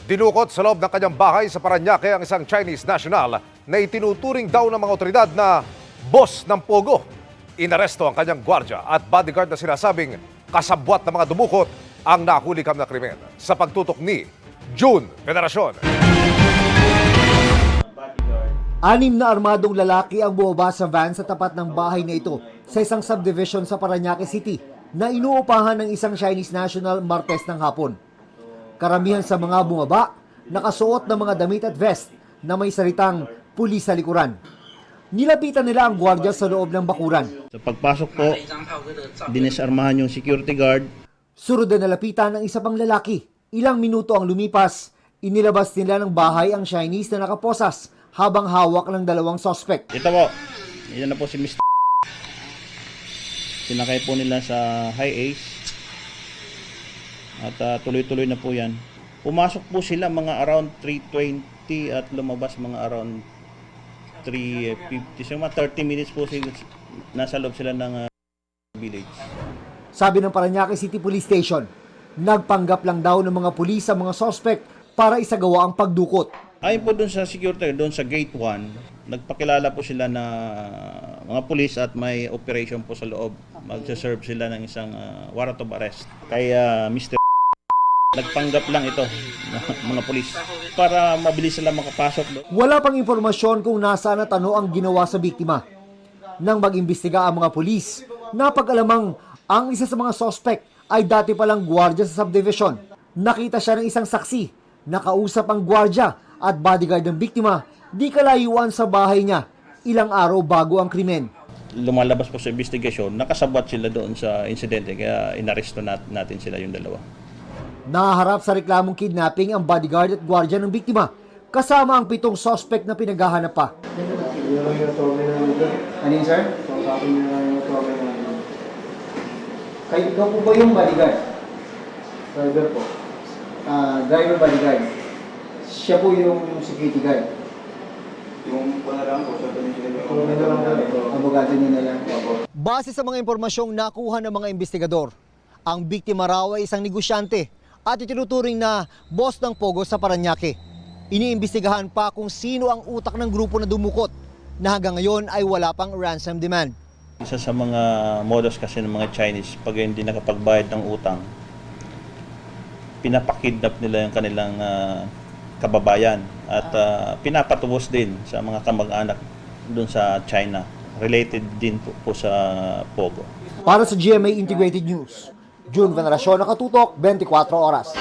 Dinukot sa loob ng kanyang bahay sa Parañaque ang isang Chinese national na itinuturing daw ng mga otoridad na boss ng Pogo. Inaresto ang kanyang gwardya at bodyguard na sinasabing kasabwat ng mga dumukot ang nahulikam na krimen sa pagtutok ni June Veneracion. 6 na armadong lalaki ang bumaba sa van sa tapat ng bahay na ito sa isang subdivision sa Parañaque City na inuupahan ng isang Chinese national Martes ng hapon. Karamihan sa mga bumaba, nakasuot ng mga damit at vest na may salitang pulis sa likuran. Nilapitan nila ang gwardiya sa loob ng bakuran. Sa pagpasok po, dinesarmahan yung security guard. Sunod na nalapitan ng isa pang lalaki. Ilang minuto ang lumipas, inilabas nila ng bahay ang Chinese na nakaposas habang hawak ng 2 suspect. Ito po, yan na po si Mr. Sinakay po nila sa High Ace. At tuloy-tuloy na po yan. Pumasok po sila mga around 3:20 at lumabas mga around 3:50. So mga 30 minutes po sila, nasa loob sila ng village. Sabi ng Parañaque City Police Station, nagpanggap lang daw ng mga pulis ang mga suspect para isagawa ang pagdukot. Ayon po doon sa security, doon sa gate 1, nagpakilala po sila na mga pulis at may operation po sa loob. Magsaserve sila ng isang warrant of arrest. Kaya Mr. Nagpanggap lang ito ng mga pulis para mabilis sila makapasok doon. Wala pang impormasyon kung nasaan at ano ang ginawa sa biktima. Nang mag-imbestiga ang mga pulis, napag-alamang ang isa sa mga suspect ay dati palang gwardiya sa subdivision. Nakita siya ng isang saksi, nakausap ang gwardiya at bodyguard ng biktima, di kalayuan sa bahay niya, ilang araw bago ang krimen. Lumalabas po sa investigation, nakasabwat sila doon sa insidente, kaya inaresto natin sila yung dalawa. Nahaharap sa reklamong kidnapping ang bodyguard at gwardiya ng biktima, kasama ang 7 suspect na pinaghahanap pa. Ano yun, sir? Kayo ikaw po ba yung bodyguard? Driver po. Driver bodyguard. Siya po yung security guard. Yung wala lang po, sabi niyo sila. Kung ano lang po, abogado niyo na lang. Base sa mga impormasyong nakuha ng mga investigador, ang biktima raw ay isang negosyante at itinuturing na boss ng Pogo sa Parañaque. Iniimbestigahan pa kung sino ang utak ng grupo na dumukot na hanggang ngayon ay wala pang ransom demand. Isa sa mga modus kasi ng mga Chinese, pag hindi nakapagbayad ng utang, pinapakidnap nila yung kanilang kababayan at pinapatubos din sa mga kamag-anak doon sa China. Related din po sa Pogo. Para sa GMA Integrated News, June Veneracion, Nakatutok, 24 Oras.